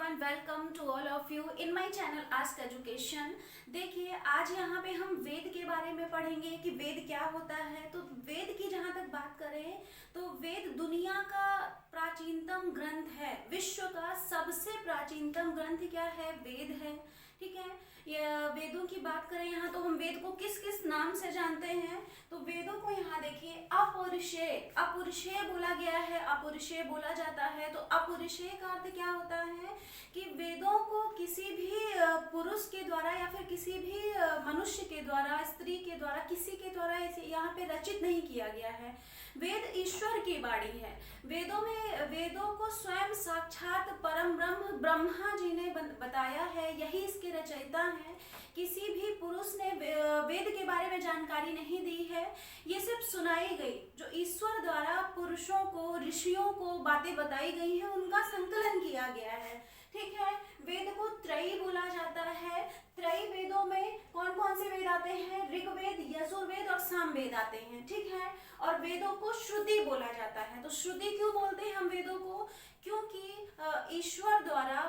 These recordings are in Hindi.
And welcome to all of you in my channel ask education. देखिए, आज यहाँ पे हम वेद के बारे में पढ़ेंगे कि वेद क्या होता है। तो वेद की जहाँ तक बात करें तो वेद दुनिया का प्राचीनतम ग्रंथ है। विश्व का सबसे प्राचीनतम ग्रंथ क्या है? वेद है। ठीक है, ये वेदों की बात करें यहाँ तो हम वेद को किस किस नाम से जानते हैं। तो वेदों को यहाँ देखिए, अपौरुषेय अपौरुषेय बोला गया है, अपौरुषेय बोला जाता है। तो अपौरुषेय का अर्थ क्या होता है कि वेदों को किसी भी पुरुष के द्वारा या फिर किसी भी मनुष्य के द्वारा, स्त्री के द्वारा, किसी के द्वारा यहाँ पे रचित नहीं किया गया है। वेद ईश्वर की वाणी है। वेदों को स्वयं साक्षात परम ब्रह्म ब्रह्मा जी ने बताया है, यही इसके रचयिता हैं। किसी भी पुरुष ने वेद के बारे में जानकारी नहीं दी है, ये सिर्फ सुनाई गई। जो ईश्वर द्वारा पुरुषों को, ऋषियों को बातें बताई गई हैं, उनका संकलन किया गया है। ठीक है, वेद को त्रयी बोला जाता है। त्रयी वेदों में कौन कौन से वेद आते हैं? ऋग्वेद, यजुर्वेद और सामवेद आते हैं। ठीक है, और वेदों को श्रुति बोला जाता है। तो श्रुति क्यों बोलते हैं हम वेदों को? क्योंकि ईश्वर द्वारा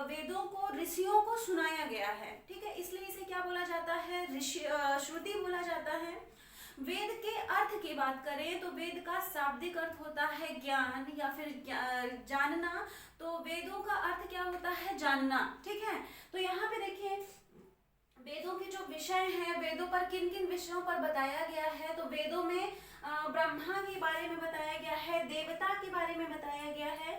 वेदों को ऋषियों को सुनाया गया है। ठीक है, इसलिए इसे क्या बोला जाता है? श्रुति बोला जाता है। वेद के अर्थ की बात करें तो वेद का शाब्दिक अर्थ होता है ज्ञान या फिर जानना। तो वेदों का अर्थ क्या होता है? जानना। ठीक है, तो यहाँ पे देखिए वेदों के जो विषय हैं, वेदों पर किन किन विषयों पर बताया गया है। तो वेदों में ब्रह्मा के बारे में बताया गया है, देवता के बारे में बताया गया है,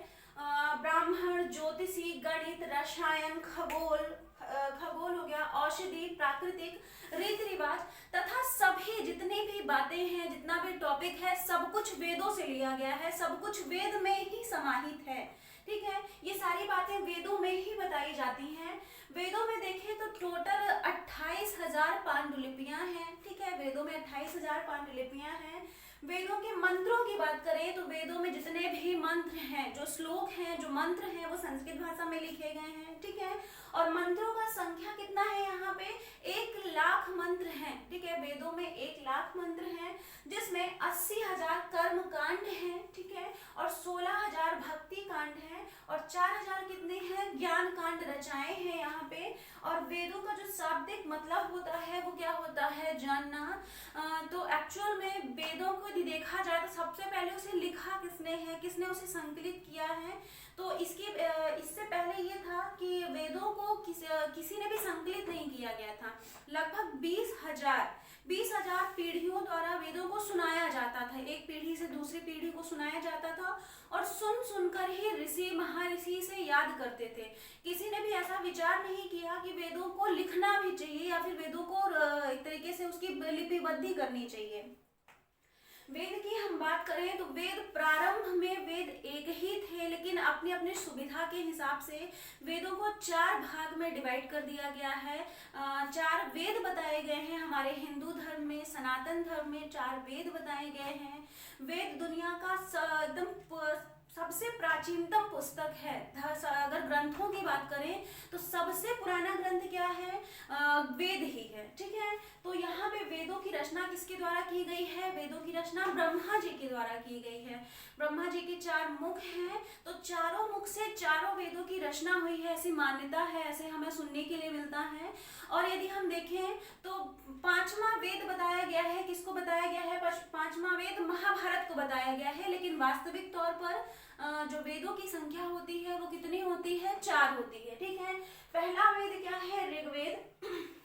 ब्राह्मण, ज्योतिषी, गणित, रसायन, खगोल हो गया, औषधि, प्राकृतिक, रीति रिवाज तथा सभी जितनी भी बातें हैं, जितना भी टॉपिक है, सब कुछ वेदों से लिया गया है, सब कुछ वेद में ही समाहित है। ठीक है, ये सारी बातें वेदों में ही बताई जाती हैं। वेदों में देखें तो टोटल 28,000 पांडुलिपियां हैं। ठीक है, वेदों में 28,000 पांडुलिपियां हैं। वेदों के मंत्रों की बात करें तो वेदों में जितने भी मंत्र हैं, जो श्लोक हैं, जो मंत्र हैं, वो संस्कृत भाषा में लिखे गए हैं। ठीक है, और मंत्रों का संख्या कितना है? यहाँ पे 1,00,000 मंत्र हैं। ठीक है, वेदों में 1,00,000 मंत्र हैं, जिसमें 80,000 कर्म कांड हैं। ठीक है, और 16,000 भक्ति कांड हैं, और 4,000 कितने हैं? ज्ञान कांड रचाए हैं यहाँ पे। और वेदों का जो शाब्दिक मतलब होता है वो क्या होता है? जानना। तो एक्चुअल में वेदों को यदि देखा जाए तो सबसे पहले उसे लिखा किसने है, किसने उसे संकलित किया है? तो इससे पहले ये था कि वेदों को किसी ने भी संकलित नहीं किया गया था। लगभग 20,000 पीढ़ियों द्वारा वेदों को सुनाया जाता था। एक पीढ़ी से दूसरी पीढ़ी को सुनाया जाता था, और सुनकर ही ऋषि महर्षि से याद करते थे। किसी ने भी ऐसा विचार नहीं किया कि वेदों को लिखना भी चाहिए या फिर वेदों को एक तरीके से उसकी लिपिबद्धि करनी चाहिए। वेद की हम बात करें तो वेद प्रारंभ में वेद एक ही थे, लेकिन अपनी अपनी सुविधा के हिसाब से वेदों को 4 भाग में डिवाइड कर दिया गया है। 4 वेद बताए गए हैं। हमारे हिंदू धर्म में, सनातन धर्म में 4 वेद बताए गए हैं। वेद दुनिया का एकदम सबसे प्राचीनतम पुस्तक है। अगर ग्रंथों की बात करें तो सबसे पुराना ग्रंथ क्या है? वेद ही है। ठीक है, तो यहाँ पे वेदों की रचना किसके द्वारा की गई है? वेदों की रचना ब्रह्मा जी के द्वारा की गई है। ब्रह्मा जी के 4 मुख हैं, तो चारों मुख से चारों वेदों की रचना हुई है, ऐसी मान्यता है, ऐसे हमें सुनने के लिए मिलता है। और यदि हम देखें तो 5वां वेद बताया गया है। किसको बताया गया है? 5वां वेद महाभारत को बताया गया है, लेकिन वास्तविक तौर पर जो वेदों की संख्या होती है वो कितनी होती है? 4 होती है। ठीक है, पहला वेद क्या है? ऋग्वेद।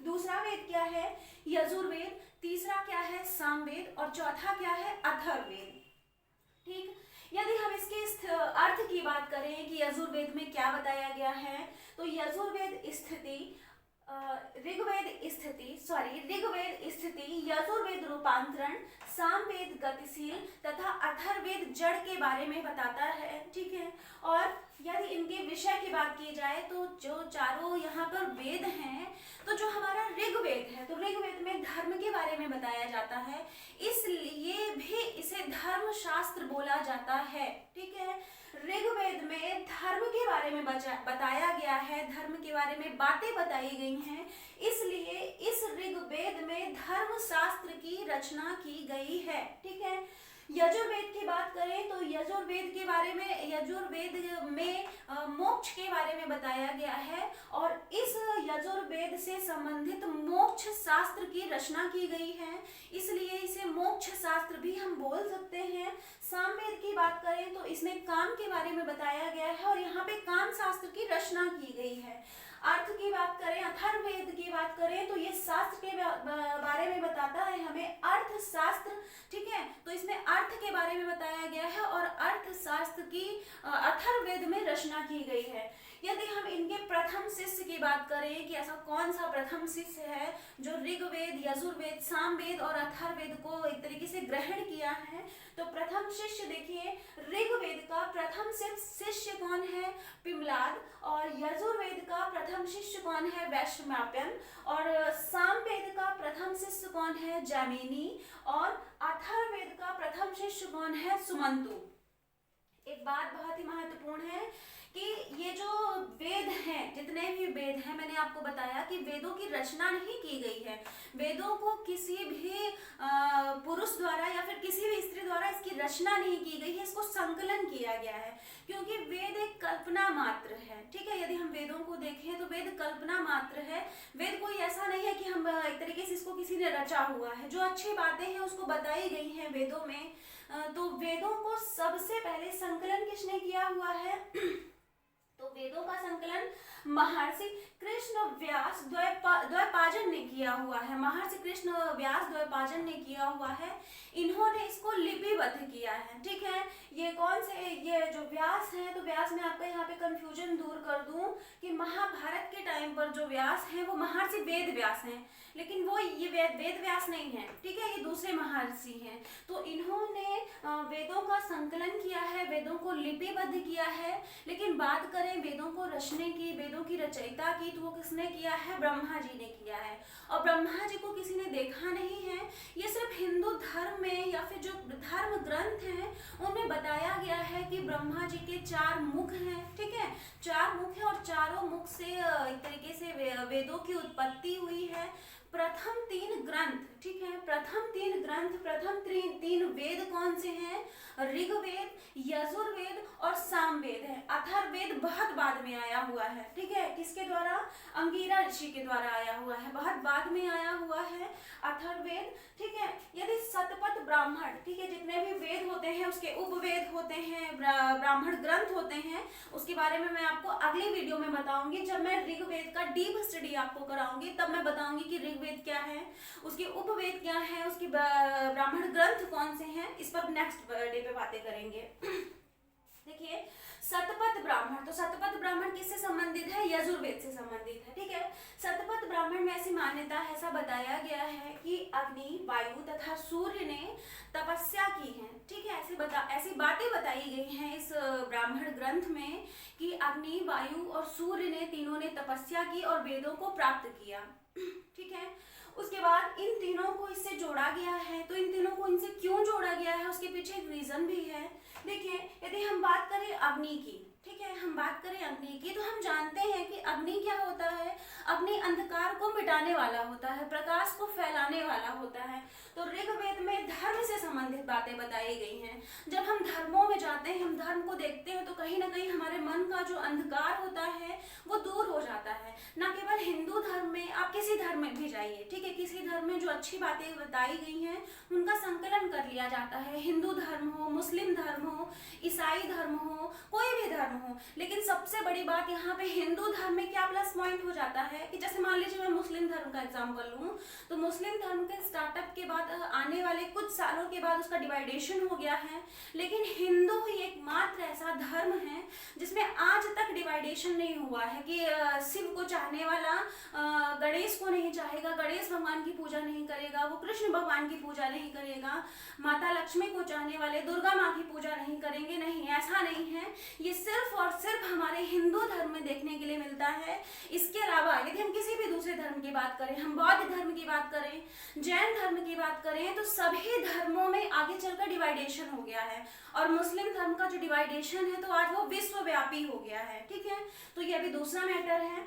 दूसरा वेद क्या है? यजुर्वेद। तीसरा क्या है? सामवेद। और चौथा क्या है? अथर्ववेद। ठीक, यदि हम इसके अर्थ की बात करें कि यजुर्वेद में क्या बताया गया है, तो यजुर्वेद ऋग्वेद स्थिति, यजुर्वेद रूपांतरण, सामवेद गतिशील तथा अथर्ववेद जड़ के बारे में बताता है। ठीक है, और यदि इनके विषय की बात की जाए तो जो चारों यहाँ पर वेद हैं, तो जो हमारा ऋग्वेद है, तो ऋग्वेद में धर्म के बारे में बताया जाता है, इसलिए भी इसे धर्म शास्त्र बोला जाता है। ठीक है, ऋग्वेद में धर्म के बारे में बताया गया है, धर्म के बारे में बातें बताई गई हैं, इसलिए इस ऋग्वेद में धर्म शास्त्र की रचना की गई है। ठीक है, यजुर्वेद की बात करें तो यजुर्वेद के बारे में, यजुर्वेद में मोक्ष के बारे में बताया गया है और इस यजुर्वेद से संबंधित मोक्ष शास्त्र की रचना की गई है, इसलिए इसे मोक्ष शास्त्र भी हम बोल सकते हैं। सामवेद की बात करें तो इसमें काम के बारे में बताया गया है और यहाँ पे काम शास्त्र की रचना की गई है। अर्थ की बात करें, अथर्ववेद की बात करें तो ये शास्त्र के बारे में बताता है हमें, अर्थशास्त्र, ठीक है। तो इसमें अर्थ के बारे में बताया गया है और अर्थशास्त्र की अथर्ववेद में रचना की गई है। यदि हम इनके प्रथम शिष्य की बात करें कि ऐसा कौन सा प्रथम शिष्य है जो ऋग्वेद, यजुर्वेद, सामवेद और अथर्ववेद को एक तरीके से ग्रहण किया है, तो प्रथम शिष्य देखिए, ऋग्वेद का प्रथम शिष्य कौन है? पिमलाद। और यजुर्वेद का प्रथम शिष्य कौन है? वैशम्पायन। और सामवेद का प्रथम शिष्य कौन है? जैमिनी। और अथर्ववेद का प्रथम शिष्य कौन है? सुमंतु। एक बात बहुत ही महत्वपूर्ण है कि ये जो वेद हैं, जितने भी वेद हैं, मैंने आपको बताया कि वेदों की रचना नहीं की गई है, वेदों को किसी भी पुरुष द्वारा या फिर किसी भी स्त्री द्वारा इसकी रचना नहीं की गई है, इसको संकलन किया गया है, क्योंकि वेद एक कल्पना मात्र है, ठीक है। यदि हम वेदों को देखें तो वेद कल्पना मात्र है, वेद कोई ऐसा नहीं है कि हम एक तरीके से इसको किसी ने रचा हुआ है। जो अच्छी बातें हैं उसको बताई गई हैं वेदों में। तो वेदों को सबसे पहले संकलन किसने किया हुआ है? तो वेदों का संकलन महर्षि कृष्ण व्यास द्वैपायन ने किया हुआ है। महर्षि कृष्ण व्यास द्वैपायन ने किया हुआ है, इन्होंने इसको लिपिबद्ध किया है, ठीक है। ये कौन से, ये जो व्यास हैं, तो व्यास में आपका यहाँ पे कंफ्यूजन दूर कर दूं कि महाभारत के टाइम पर जो व्यास हैं वो महर्षि वेद व्यास हैं, लेकिन वो ये वेद व्यास नहीं है, ठीक है, ये दूसरे महर्षि हैं। तो इन्होंने वेदों का संकलन किया है, वेदों को लिपिबद्ध किया है। लेकिन बात करें वेदों को रचने की, वेदों की रचयिता की, तो वो किसने किया है? ब्रह्मा जी ने किया है। और ब्रह्मा जी को किसी ने देखा नहीं है, ये सिर्फ हिंदू धर्म में या फिर जो धर्म ग्रंथ हैं उनमें बताया गया है कि ब्रह्मा जी के 4 मुख हैं, ठीक है, 4 मुख है और चारों मुख से एक तरीके से वेदों की उत्पत्ति हुई है। प्रथम 3 ग्रंथ, ठीक है, प्रथम 3 ग्रंथ, प्रथम 3 वेद कौन से हैं? ऋग्वेद, यजुर्वेद और सामवेद है। अथर्ववेद बहुत बाद में आया हुआ है, ठीक है, किसके द्वारा? अंगिरा ऋषि के द्वारा आया हुआ है, बहुत बाद में आया हुआ है अथर्ववेद, ठीक है। यदि शतपथ ब्राह्मण, ठीक है, जितने भी वेद होते हैं उसके उपवेद होते हैं, ब्राह्मण ग्रंथ होते हैं, उसके बारे में मैं आपको अगली वीडियो में बताऊंगी। जब मैं ऋग्वेद का डीप स्टडी आपको कराऊंगी तब मैं बताऊंगी कि ऋग्वेद क्या है, उसके उपवेद क्या है, उसके ब्राह्मण ग्रंथ कौन से हैं, इस पर नेक्स्ट डे पे बातें करेंगे। देखिए शतपथ ब्राह्मण, तो शतपथ ब्राह्मण किससे संबंधित है? यजुर्वेद से संबंधित है, ठीक है। शतपथ ब्राह्मण में ऐसी मान्यता है, ऐसा बताया गया है कि अग्नि, वायु तथा सूर्य ने तपस्या की है, ठीक है। ऐसी बातें बताई गई हैं इस ब्राह्मण ग्रंथ में कि अग्नि, वायु और सूर्य ने, तीनों ने तपस्या की और वेदों को प्राप्त किया, ठीक है। उसके बाद इन तीनों को इससे जोड़ा गया है, तो इन तीनों को इनसे क्यों जोड़ा गया है उसके पीछे एक रीजन भी है। देखिए यदि हम बात करें अग्नि की, ठीक है, हम बात करें अग्नि की, तो हम जानते हैं कि अग्नि क्या होता है? अग्नि अंधकार को मिटाने वाला होता है, प्रकाश को फैलाने वाला होता है। तो ऋग्वेद में धर्म से संबंधित बातें बताई गई हैं। जब हम धर्मों में जाते हैं, हम धर्म को देखते हैं, तो कहीं ना कहीं हमारे मन का जो अंधकार होता है वो दूर हो जाता है। ना केवल हिंदू धर्म में, आप किसी धर्म में भी जाइए, ठीक है, किसी धर्म में जो अच्छी बातें बताई गई हैं उनका संकलन कर लिया जाता है। हिंदू धर्म हो, मुस्लिम धर्म हो, ईसाई धर्म हो, कोई भी धर्म हो, लेकिन सबसे बड़ी बात यहाँ पे हिंदू धर्म में क्या प्लस पॉइंट हो जाता है कि जैसे मान लीजिए मैं मुस्लिम धर्म का एग्जांपल लूँ, तो मुस्लिम धर्म के स्टार्टअप के बाद आने वाले कुछ सालों के बाद उसका डिवाइडेशन हो गया है, लेकिन हिंदू ही एकमात्र ऐसा धर्म है जिसमें आज तक डिवाइडेशन नहीं हुआ है कि शिव को चाहने वाला गणेश को नहीं चाहेगा, गणेश भगवान की पूजा नहीं करेगा, वो कृष्ण भगवान की पूजा नहीं करेगा, माता लक्ष्मी को चाहने वाले दुर्गा माँ की पूजा नहीं करेंगे, नहीं, ऐसा नहीं है। ये सिर्फ और सिर्फ हमारे हिंदू धर्म में देखने के लिए मिलता है। इसके अलावा यदि हम किसी भी दूसरे धर्म की बात करें, हम बौद्ध धर्म की बात करें, जैन धर्म की बात करें, तो सभी धर्मों में आगे चलकर डिवाइडेशन हो गया है और मुस्लिम धर्म का जो डिवाइडेशन है तो आज वो विश्वव्यापी हो गया है, ठीक है। तो ये अभी दूसरा मैटर है।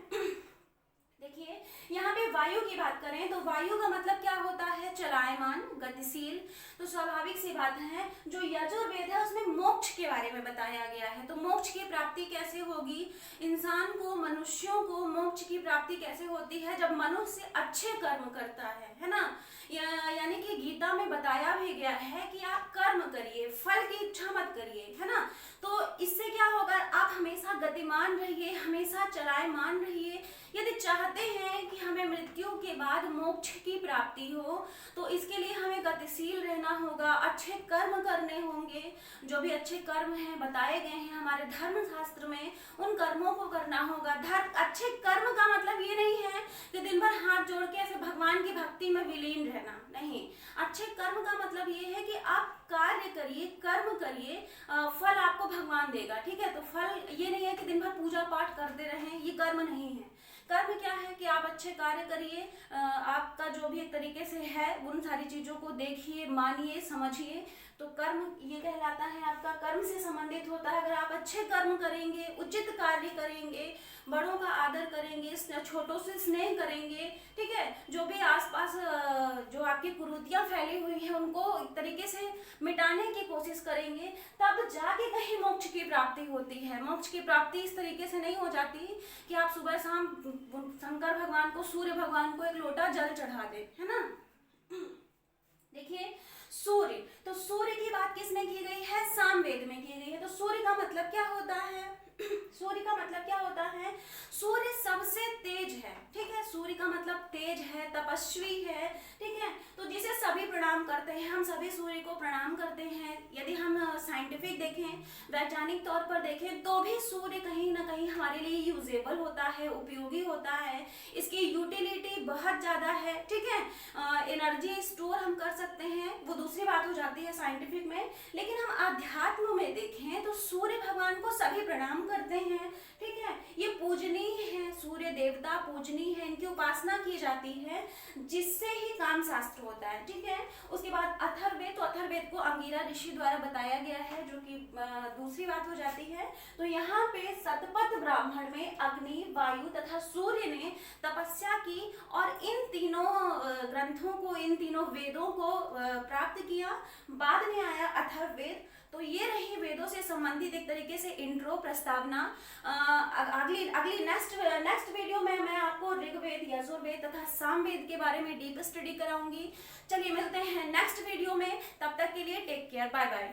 देखिए यहाँ पे वायु की बात करें तो वायु का मतलब क्या होता है, चलायमान, गतिशील। तो स्वाभाविक सी बात है, जो यजुर्वेद है उसमें मोक्ष के बारे में बताया गया है। तो मोक्ष की प्राप्ति कैसे होगी, इंसान को, मनुष्यों को मोक्ष की प्राप्ति कैसे होती है, जब मनुष्य अच्छे कर्म करता है ना। यानी कि गीता में बताया भी गया है कि आप कर्म करिए, फल की इच्छा मत करिए, है ना। तो इससे क्या होगा, आप हमेशा गतिमान रहिए, हमेशा चलायमान रहिए। यदि चाहते हैं कि हमें मृत्यु के बाद मोक्ष की प्राप्ति हो, तो इसके लिए हमें गतिशील रहना होगा, अच्छे कर्म करने होंगे। जो भी अच्छे कर्म हैं बताए गए हैं हमारे धर्म शास्त्र में, उन कर्मों को करना होगा। अच्छे कर्म का मतलब ये नहीं है कि दिन भर हाथ जोड़ के ऐसे भगवान की भक्ति में विलीन रहना, नहीं। अच्छे कर्म का मतलब ये है कि आप कार्य करिए, कर्म करिए, फल आपको भगवान देगा, ठीक है। तो फल ये नहीं है कि दिन भर पूजा पाठ करते रहें, ये कर्म नहीं है। कर्म क्या है कि आप अच्छे कार्य करिए, आपका जो भी एक तरीके से है उन सारी चीजों को देखिए, मानिए, समझिए। तो कर्म ये कहलाता है, आपका कर्म से संबंधित होता है। अगर आप अच्छे कर्म करेंगे, उचित कार्य करेंगे, बड़ों का आदर करेंगे, छोटों से स्नेह करेंगे, ठीक है, जो भी आसपास जो आपकी कुरीतियां फैली हुई हैं उनको एक तरीके से मिटाने की कोशिश करेंगे, तब जाके कहीं मोक्ष की प्राप्ति होती है। मोक्ष की प्राप्ति इस तरीके से नहीं हो जाती कि आप सुबह शाम शंकर भगवान को, सूर्य भगवान को एक लोटा जल चढ़ा दे, है ना। देखिए सूर्य, तो सूर्य की बात किसमें की गई है, सामवेद में की गई है। तो सूर्य का मतलब क्या होता है, सूर्य का मतलब क्या होता है, सूर्य सबसे तेज है, ठीक है। सूर्य का मतलब तेज है, तपस्वी है, ठीक है। तो जिसे सभी प्रणाम करते हैं, हम सभी सूर्य को प्रणाम करते हैं। यदि हम साइंटिफिक देखें, वैज्ञानिक तौर पर देखें, तो भी सूर्य कहीं ना कहीं हमारे लिए यूजेबल होता है, उपयोगी होता है। इसकी यूटिलिटी बहुत ज्यादा है, ठीक है। एनर्जी स्टोर हम कर सकते हैं, वो दूसरी बात हो जाती है साइंटिफिक में। लेकिन हम अध्यात्म में देखें तो सूर्य भगवान को सभी प्रणाम करते हैं, ठीक है। ये पूजनीय है, सूर्य देवता पूजनीय है, इनकी उपासना की जाती है, जिससे ही काम शास्त्र होता है, ठीक है। उसके बाद अथर्ववेद, तो अथर्ववेद को अंगिरा ऋषि द्वारा बताया गया है, जो कि दूसरी बात हो जाती है। तो यहाँ पे शतपथ ब्राह्मण में अग्नि, वायु तथा सूर्य ने तपस्या की और इन तीनों ग्रंथों को, इन तीनों वेदों को प्राप्त किया। बाद में आया अथर्ववेद। तो ये रही वेदों से संबंधित एक तरीके से इंट्रो, प्रस्तावना। अगली नेक्स्ट वीडियो में मैं आपको ऋग्वेद, यजुर्वेद तथा सामवेद के बारे में डीप स्टडी कराऊंगी। चलिए मिलते हैं नेक्स्ट वीडियो में, तब तक के लिए टेक केयर, बाय बाय।